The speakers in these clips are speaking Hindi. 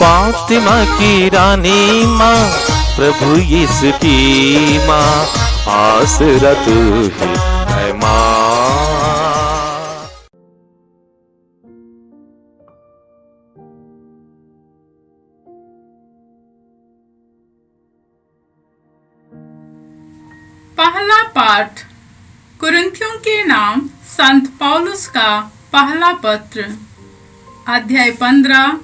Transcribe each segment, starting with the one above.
फातिमा की रानी माँ, प्रभु यीशु की माँ, आसरा तू ही है माँ। पहला पाठ कुरिन्थियों के नाम संत पौलुस का पहला पत्र, अध्याय 15,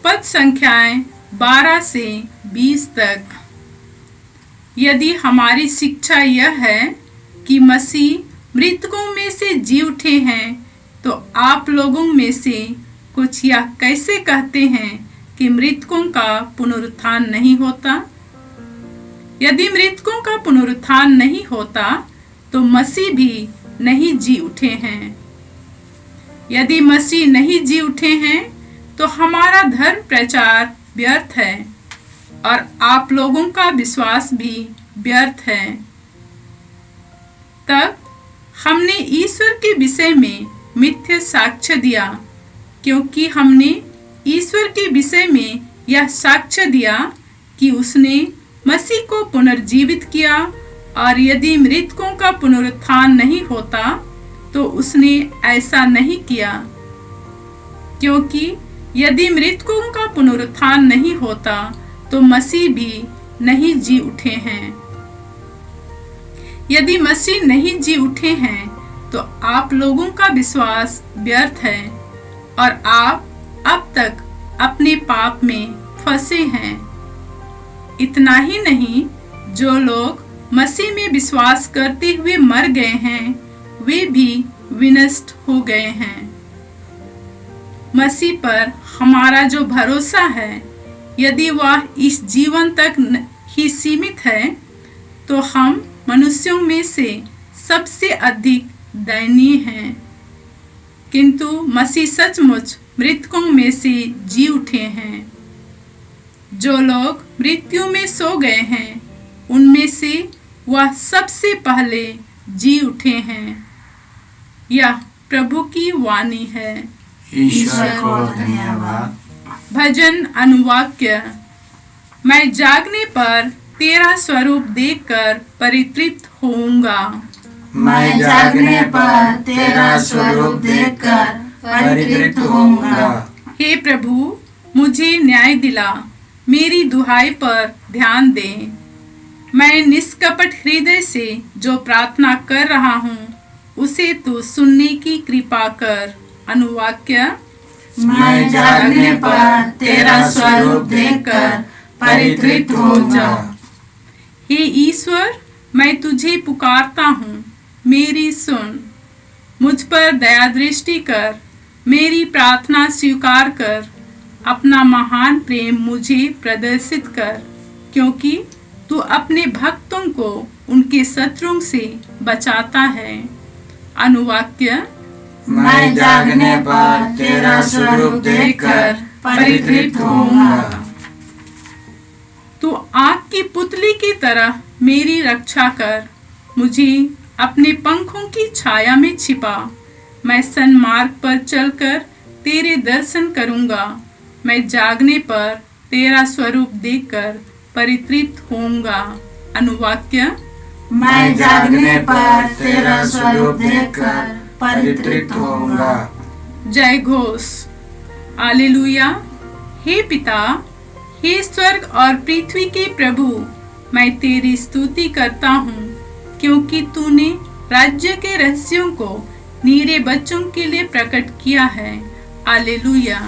पद संख्याएं 12 से 20 तक। यदि हमारी शिक्षा यह है कि मसीह मृतकों में से जी उठे हैं, तो आप लोगों में से कुछ यह कैसे कहते हैं कि मृतकों का पुनरुत्थान नहीं होता? यदि मृतकों का पुनरुत्थान नहीं होता, तो मसीह भी नहीं जी उठे हैं। यदि मसीह नहीं जी उठे हैं, तो हमारा धर्म प्रचार व्यर्थ है और आप लोगों का विश्वास भी व्यर्थ है। तब हमने ईश्वर के विषय में मिथ्या साक्ष्य दिया, क्योंकि हमने ईश्वर के विषय में यह साक्ष्य दिया कि उसने मसीह को पुनर्जीवित किया, और यदि मृतकों का पुनरुत्थान नहीं होता, तो उसने ऐसा नहीं किया। क्योंकि यदि मृतकों का पुनरुत्थान नहीं होता, तो मसीह भी नहीं जी उठे हैं। यदि मसीह नहीं जी उठे हैं, तो आप लोगों का विश्वास व्यर्थ है और आप अब तक अपने पाप में फंसे हैं। इतना ही नहीं, जो लोग मसीह में विश्वास करते हुए मर गए हैं, वे भी विनष्ट हो गए हैं। मसीह पर हमारा जो भरोसा है, यदि वह इस जीवन तक ही सीमित है, तो हम मनुष्यों में से सबसे अधिक दयनीय हैं। किंतु मसीह सचमुच मृतकों में से जी उठे हैं। जो लोग मृत्यु में सो गए हैं, उनमें से वह सबसे पहले जी उठे हैं। यह प्रभु की वाणी है। ईश्वर को धन्यवाद। भजन अनुवाक्य। मैं जागने पर तेरा स्वरूप देखकर परितृप्त होऊंगा। मैं जागने पर तेरा स्वरूप देखकर परितृप्त होऊंगा। हे प्रभु, मुझे न्याय दिला, मेरी दुहाई पर ध्यान दे। मैं निष्कपट हृदय से जो प्रार्थना कर रहा हूँ, उसे तू सुनने की कृपा कर। अनुवाक्य। मैं जागने पर तेरा स्वरूप देखकर परितृप्त होऊंगा। हे ईश्वर, मैं तुझे पुकारता हूँ, मेरी सुन। मुझ पर दया दृष्टि कर, मेरी प्रार्थना स्वीकार कर। अपना महान प्रेम मुझे प्रदर्शित कर, क्योंकि तू अपने भक्तों को उनके शत्रुओं से बचाता है। अनुवाक्य। मैं जागने पर तेरा स्वरूप देखकर परितृप्त होऊंगा। तू आग की पुतली की तरह मेरी रक्षा कर, मुझे अपने पंखों की छाया में छिपा। मैं सन्मार्ग पर चलकर तेरे दर्शन करूंगा। मैं जागने पर तेरा स्वरूप देखकर परितृप्त होऊंगा। अनुवाक्य। मैं जागने पर तेरा स्वरूप देखकर परितृप्त होऊंगा। जय घोष। हालेलुया। हे पिता, हे स्वर्ग और पृथ्वी के प्रभु, मैं तेरी स्तुति करता हूँ, क्योंकि तूने राज्य के रहस्यों को नीरे बच्चों के लिए प्रकट किया है। हालेलुया।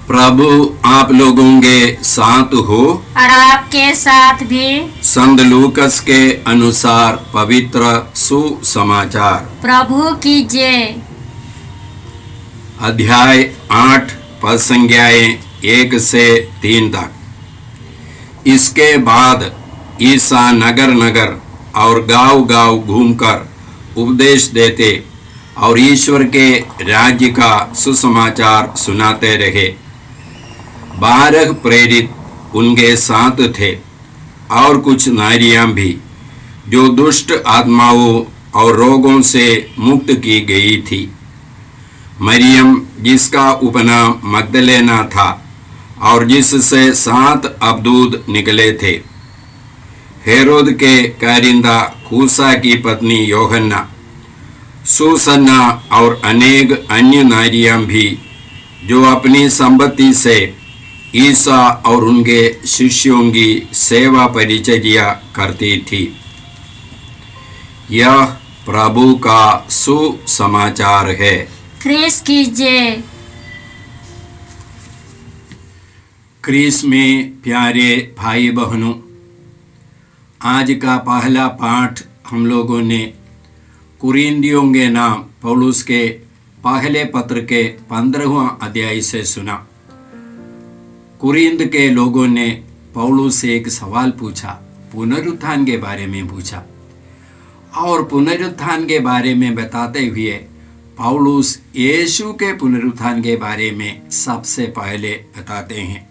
प्रभु आप लोगों के साथ हो और आपके साथ भी। संत लूकस के अनुसार पवित्र सुसमाचार। प्रभु की जय। अध्याय 8 पद संज्ञाएं 1 से 3 तक। इसके बाद ईसा नगर नगर और गांव गांव घूमकर उपदेश देते और ईश्वर के राज्य का सुसमाचार सुनाते रहे। 12 प्रेरित उनके साथ थे और कुछ नारियां भी, जो दुष्ट आत्माओं और रोगों से मुक्त की गई थी। मरियम जिसका उपनाम मगदलेना था और जिससे 7 अबदूद निकले थे, हेरोद के कारिंदा कूसा की पत्नी योहन्ना, सुसन्ना और अनेक अन्य नारियां भी जो अपनी संपत्ति से ईसा और उनके शिष्यों की सेवा परिचर्या करती थी। यह प्रभु का सुसमाचार है। ख्रीस कीजिए। क्रिस में प्यारे भाई बहनों, आज का पहला पाठ हम लोगों ने कुरिन्थियों के नाम पौलुस के पहले पत्र के 15वां अध्याय से सुना। कुरिन्थ के लोगों ने पौलुस से एक सवाल पूछा, पुनरुत्थान के बारे में पूछा, और पुनरुत्थान के बारे में बताते हुए पौलुस यीशु के पुनरुत्थान के बारे में सबसे पहले बताते हैं।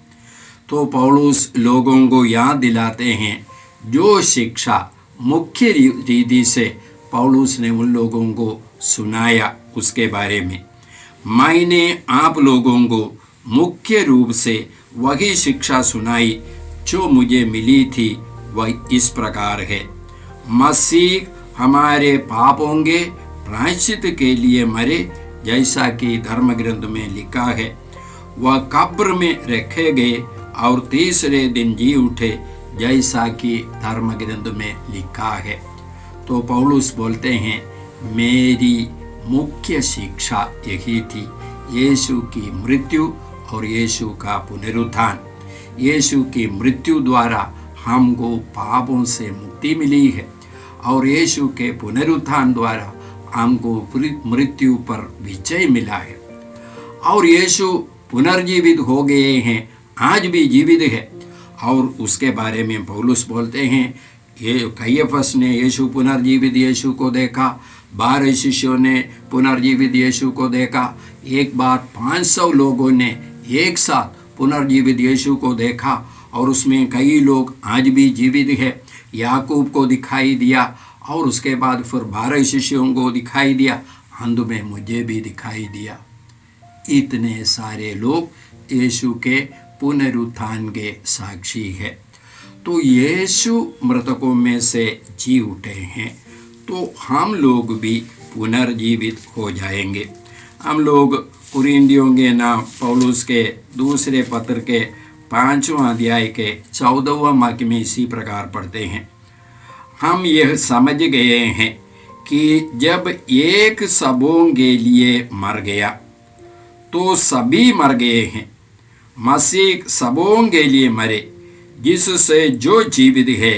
तो पौलुस लोगों को याद दिलाते हैं जो शिक्षा मुख्य रीति से पौलुस ने उन लोगों को सुनाया उसके बारे में। मैंने आप लोगों को मुख्य रूप से वही शिक्षा सुनाई जो मुझे मिली थी, वह इस प्रकार है। मसीह हमारे पापों के प्रायश्चित के लिए मरे, जैसा कि धर्म ग्रंथ में लिखा है। वह कब्र में रखे गए और तीसरे दिन जी उठे, जैसा कि धर्म ग्रंथ में लिखा है। तो पौलुस बोलते हैं, मेरी मुख्य शिक्षा यही थी, यीशु की मृत्यु और यीशु का पुनरुत्थान। यीशु की मृत्यु द्वारा हमको पापों से मुक्ति मिली है और यीशु के पुनरुत्थान द्वारा हमको मृत्यु पर विजय मिला है। और यीशु पुनर्जीवित हो गए हैं, आज भी जीवित है। और उसके बारे में पौलुस बोलते हैं, ये कैफस ने यीशु पुनर्जीवित यीशु को देखा, 12 शिष्यों ने पुनर्जीवित यीशु को देखा। एक बार 500 लोगों ने एक साथ पुनर्जीवित यीशु को देखा और उसमें कई लोग आज भी जीवित है। याकूब को दिखाई दिया और उसके बाद फिर 12 शिष्यों को दिखाई दिया, अंत में मुझे भी दिखाई दिया। इतने सारे लोग यीशु के पुनरुत्थान के साक्षी है। तो यीशु मृतकों में से जी उठे हैं, तो हम लोग भी पुनर्जीवित हो जाएंगे। हम लोग कुरिन्थियों के नाम पौलुस के दूसरे पत्र के 5वां अध्याय के 14वां वाक्य में इसी प्रकार पढ़ते हैं, हम यह समझ गए हैं कि जब एक सबों के लिए मर गया तो सभी मर गए हैं। मसीह सबों के लिए मरे, जिससे जो जीवित है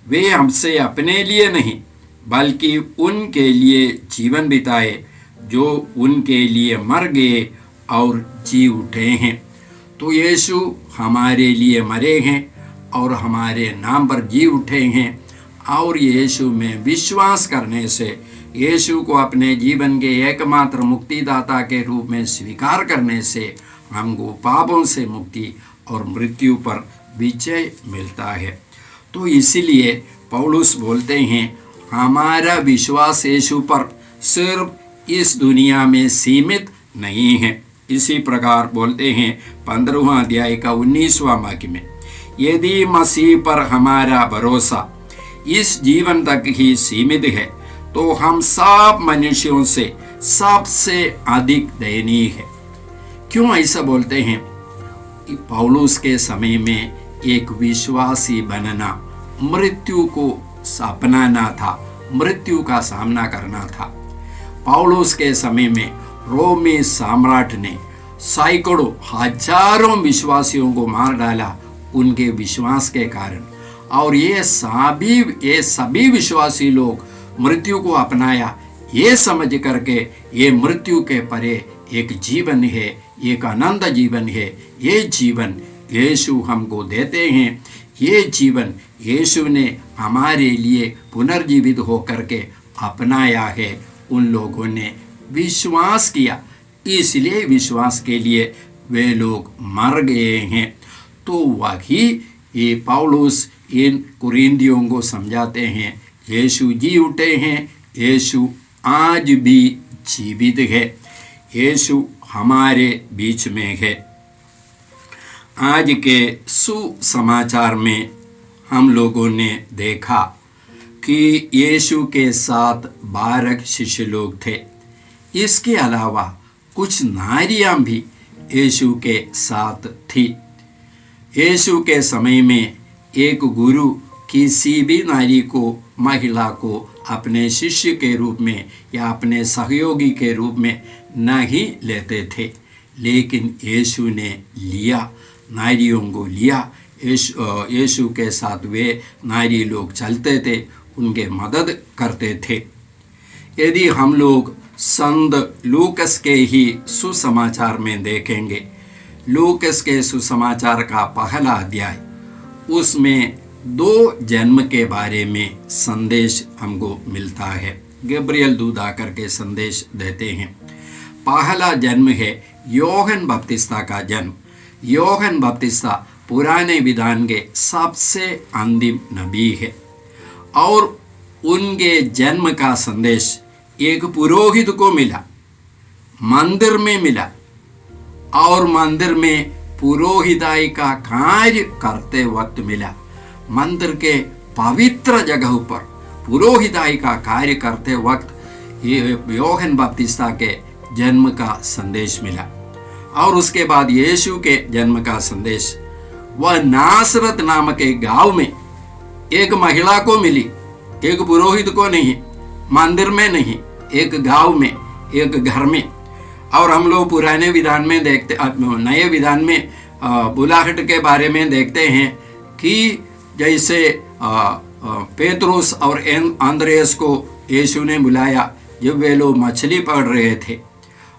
वे हमसे अपने लिए नहीं बल्कि उनके लिए जीवन बिताए जो उनके लिए मर गए और जी उठे हैं। तो यीशु हमारे लिए मरे हैं और हमारे नाम पर जी उठे हैं। और यीशु में विश्वास करने से, यीशु को अपने जीवन के एकमात्र मुक्तिदाता के रूप में स्वीकार करने से हमको पापों से मुक्ति और मृत्यु पर विजय मिलता है। तो इसीलिए पौलुस बोलते हैं, हमारा विश्वास यीशु पर सिर्फ इस दुनिया में सीमित नहीं है। इसी प्रकार बोलते हैं 15वां अध्याय का 19वां वाक्य में, यदि मसीह पर हमारा भरोसा इस जीवन तक ही सीमित है तो हम सब मनुष्यों से सबसे अधिक दयनीय है। क्यों ऐसा बोलते हैं? पौलुस के समय में एक विश्वासी बनना मृत्यु को अपनाना था, मृत्यु का सामना करना था। पौलुस के समय में रोमी सम्राट ने सैकड़ों हजारों विश्वासियों को मार डाला उनके विश्वास के कारण। और ये सभी विश्वासी लोग मृत्यु को अपनाया, ये समझ करके ये मृत्यु के परे एक जीवन है, एक अनंत जीवन है। ये जीवन यीशु हमको देते हैं। ये जीवन यीशु ने हमारे लिए पुनर्जीवित होकर के अपनाया है। उन लोगों ने विश्वास किया, इसलिए विश्वास के लिए वे लोग मर गए हैं। तो वही ये पौलुस इन कुरिन्थियों को समझाते हैं, यीशु जी उठे हैं, यीशु आज भी जीवित है। यीशु हमारे बीच में है। आज के सुसमाचार में हम लोगों ने देखा कि यीशु के साथ 12 शिष्य लोग थे। इसके अलावा कुछ नारियां भी यीशु के साथ थी। यीशु के समय में एक गुरु किसी भी नारी को, महिला को अपने शिष्य के रूप में या अपने सहयोगी के रूप में नहीं लेते थे, लेकिन यीशु ने लिया, नारियों को लिया। यीशु के साथ वे नारी लोग चलते थे, उनके मदद करते थे। यदि हम लोग संत लूकस के ही सुसमाचार में देखेंगे, लूकस के सुसमाचार का पहला अध्याय, उसमें 2 जन्म के बारे में संदेश हमको मिलता है। गब्रियल दूत आकर के संदेश देते हैं। पहला जन्म है योहन बपतिस्ता का जन्म। योहन बपतिस्ता पुराने विधान के सबसे अंतिम नबी है और उनके जन्म का संदेश एक पुरोहित को मिला, मंदिर में मिला, और मंदिर में पुरोहिताई का कार्य करते वक्त मिला। मंदिर के पवित्र जगह पर पुरोहिताई का कार्य करते वक्त ये योहन बपतिस्ता के जन्म का संदेश मिला। और उसके बाद यीशु के जन्म का संदेश वह नासरत नामक एक गांव में एक महिला को मिली, एक पुरोहित को नहीं, मंदिर में नहीं, एक गांव में, एक घर में। और हम लोग पुराने विधान में देखते, नए विधान में बुलाहट के बारे में देखते हैं कि जैसे पेतरुस और अंद्रेस को यीशु ने बुलाया जब वे लोग मछली पकड़ रहे थे,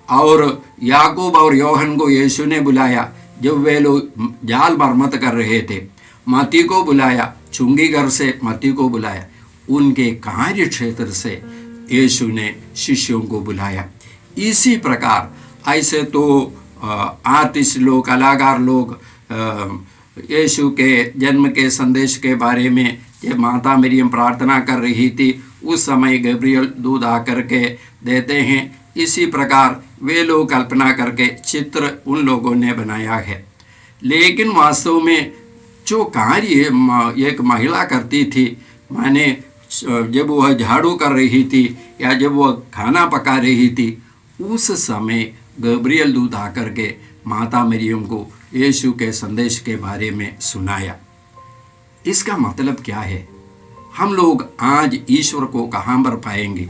और याकूब और योहन को यीशु ने बुलाया जब वे लोग जाल मरम्मत कर रहे थे। मत्ती को बुलाया, चुंगी घर से मत्ती को बुलाया। उनके कार्य क्षेत्र से यीशु ने शिष्यों को बुलाया। इसी प्रकार ऐसे तो आर्टिस्ट लोग, कलाकार लोग यीशु के जन्म के संदेश के बारे में जब माता मरियम प्रार्थना कर रही थी, उस समय गब्रियल दूत आकर के देते हैं। इसी प्रकार वे लोग कल्पना करके चित्र उन लोगों ने बनाया है। लेकिन वास्तव में जो कार्य एक महिला करती थी, माने जब वह झाड़ू कर रही थी या जब वह खाना पका रही थी, उस समय गब्रियल दूत आकर के माता मरियम को यीशु के संदेश के बारे में सुनाया। इसका मतलब क्या है? हम लोग आज ईश्वर को कहाँ पर पाएंगे?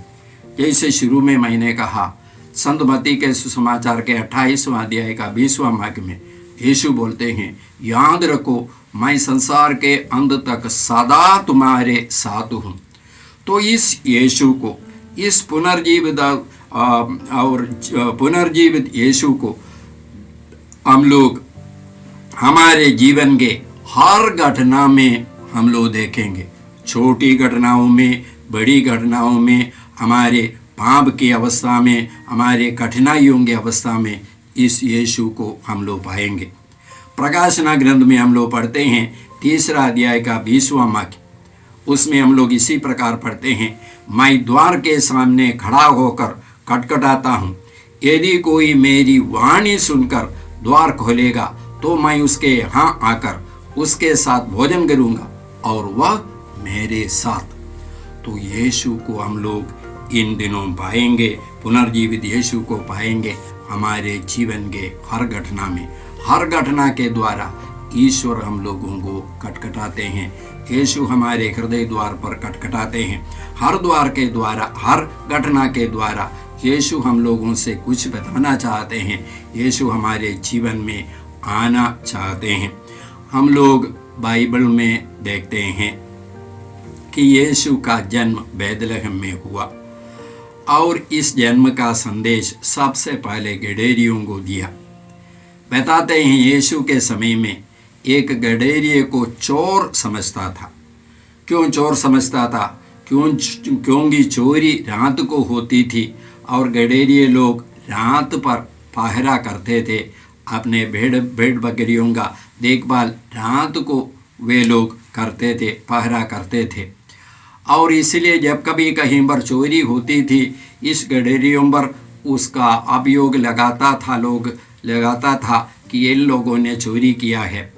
जैसे शुरू में मैंने कहा, संत मत्ती के सुसमाचार के 28वां अध्याय का 20वां वाक्य में यीशु बोलते हैं, याद रखो मैं संसार के अंत तक सदा तुम्हारे साथ हूँ। तो इस यीशु को, इस पुनर्जीवित यीशु को हम लोग हमारे जीवन के हर घटना में हम लोग देखेंगे। छोटी घटनाओं में, बड़ी घटनाओं में, हमारे पाप की अवस्था में, हमारे कठिनाइयों की अवस्था में इस यीशु को हम लोग पाएंगे। प्रकाशना ग्रंथ में हम लोग पढ़ते हैं 3 अध्याय का 20वां वाक्य, उसमें हम लोग इसी प्रकार पढ़ते हैं, मैं द्वार के सामने खड़ा होकर खटखटाता हूँ, यदि कोई मेरी वाणी सुनकर द्वार खोलेगा तो मैं उसके यहाँ आकर उसके साथ भोजन करूँगा और वह मेरे साथ। तो यीशु को हम लोग इन दिनों पाएंगे, पुनर्जीवित यीशु को पाएंगे हमारे जीवन के हर घटना में। हर घटना के द्वारा ईश्वर हम लोगों को खटखटाते हैं। यीशु हमारे हृदय द्वार पर खटखटाते हैं। हर द्वार के द्वारा, हर घटना के द्वारा यीशु हम लोगों से कुछ बताना चाहते हैं। यीशु हमारे जीवन में आना चाहते हैं। हम लोग बाइबल में देखते हैं कि यीशु का जन्म बैतलहम में हुआ और इस जन्म का संदेश सबसे पहले गडेरियों को दिया। बताते हैं यीशु के समय में एक गडेरिये को चोर समझता था। क्यों चोर समझता था? क्योंकि चोरी रात को होती थी और गडेरिये लोग रात पर पहरा करते थे। अपने भेड़ बकरियों का देखभाल रात को वे लोग करते थे, पहरा करते थे। और इसलिए जब कभी कहीं पर चोरी होती थी, इस गडेरियों पर उसका अभियोग लगाता था कि इन लोगों ने चोरी किया है।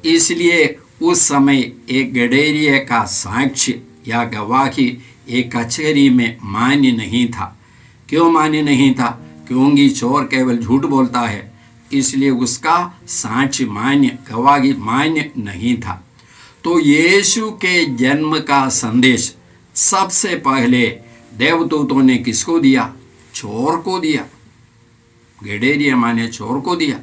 इसलिए उस समय एक गडेरिये का साक्ष्य या गवाही एक कचहरी में मान्य नहीं था। क्यों मान्य नहीं था? क्योंकि चोर केवल झूठ बोलता है, इसलिए उसका साक्ष्य मान्य, गवाही मान्य नहीं था। तो यीशु के जन्म का संदेश सबसे पहले देवदूतों ने किसको दिया? चोर को दिया। गडेरिया माने चोर को दिया।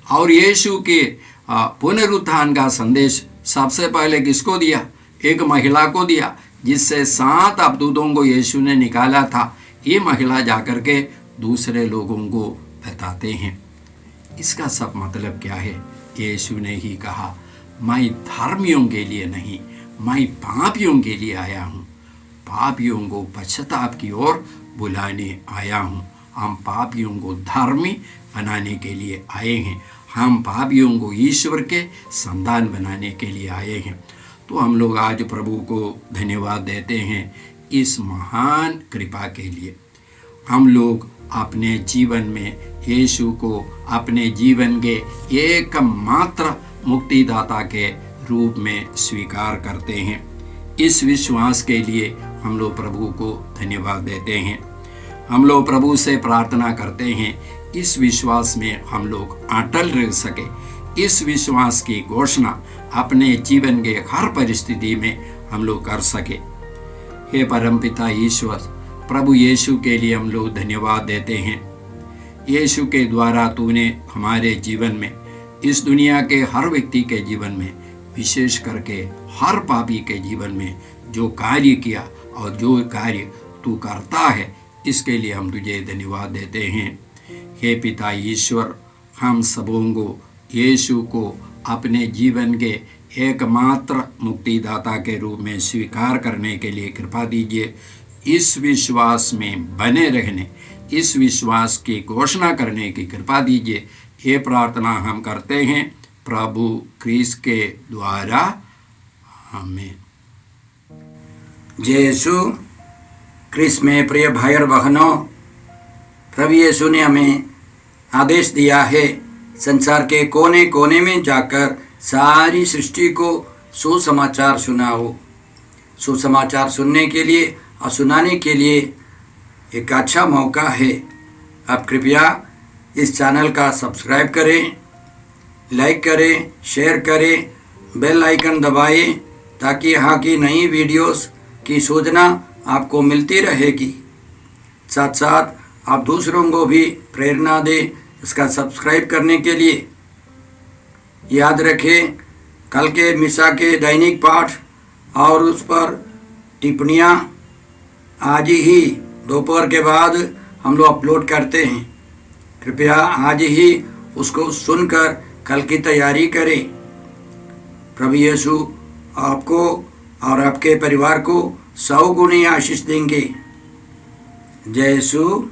और यीशु के पुनरुत्थान का संदेश सबसे पहले किसको दिया? एक महिला को दिया, जिससे 7 अबदूतों को यीशु ने निकाला था। ये महिला जाकर के दूसरे लोगों को बताते हैं। इसका सब मतलब क्या है? यीशु ने ही कहा, मैं धर्मियों के लिए नहीं, मैं पापियों के लिए आया हूँ। पापियों को पश्चाताप की ओर बुलाने आया हूँ। हम पापियों को धर्मी बनाने के लिए आए हैं। हम पापियों को ईश्वर के संतान बनाने के लिए आए हैं। तो हम लोग आज प्रभु को धन्यवाद देते हैं इस महान कृपा के लिए। हम लोग अपने जीवन में यीशु को अपने जीवन के एकमात्र मुक्तिदाता के रूप में स्वीकार करते हैं। इस विश्वास के लिए हम लोग प्रभु को धन्यवाद देते हैं। हम लोग प्रभु से प्रार्थना करते हैं इस विश्वास में हम लोग अटल रह सके। इस विश्वास की घोषणा अपने जीवन के हर परिस्थिति में हम लोग कर सके। हे परमपिता ईश्वर, प्रभु यीशु के लिए हम लोग धन्यवाद देते हैं। यीशु के द्वारा तूने हमारे जीवन में, इस दुनिया के हर व्यक्ति के जीवन में, विशेष करके हर पापी के जीवन में जो कार्य किया और जो कार्य तू करता है, इसके लिए हम तुझे धन्यवाद देते हैं। हे पिता ईश्वर, हम सबों को यीशु को अपने जीवन के एकमात्र मुक्तिदाता के रूप में स्वीकार करने के लिए कृपा दीजिए। इस विश्वास में बने रहने, इस विश्वास की घोषणा करने की कृपा दीजिए। ये प्रार्थना हम करते हैं प्रभु क्रिस्त के द्वारा, आमीन। जय यीशु क्रिस्त में प्रिय भाई और बहनों, प्रभु यीशु ने हमें आदेश दिया है संसार के कोने कोने में जाकर सारी सृष्टि को सुसमाचार सुनाओ। सुसमाचार सुनने के लिए और सुनाने के लिए एक अच्छा मौका है। आप कृपया इस चैनल का सब्सक्राइब करें, लाइक करें, शेयर करें, बेल आइकन दबाएं, ताकि यहाँ की नई वीडियोस की सूचना आपको मिलती रहेगी। साथ साथ आप दूसरों को भी प्रेरणा दें इसका सब्सक्राइब करने के लिए। याद रखें, कल के मिसा के दैनिक पाठ और उस पर टिप्पणियाँ आज ही दोपहर के बाद हम लोग अपलोड करते हैं। कृपया आज ही उसको सुनकर कल की तैयारी करें। प्रभु यीशु आपको और आपके परिवार को 100 गुनी आशीष देंगे। जय यीशु।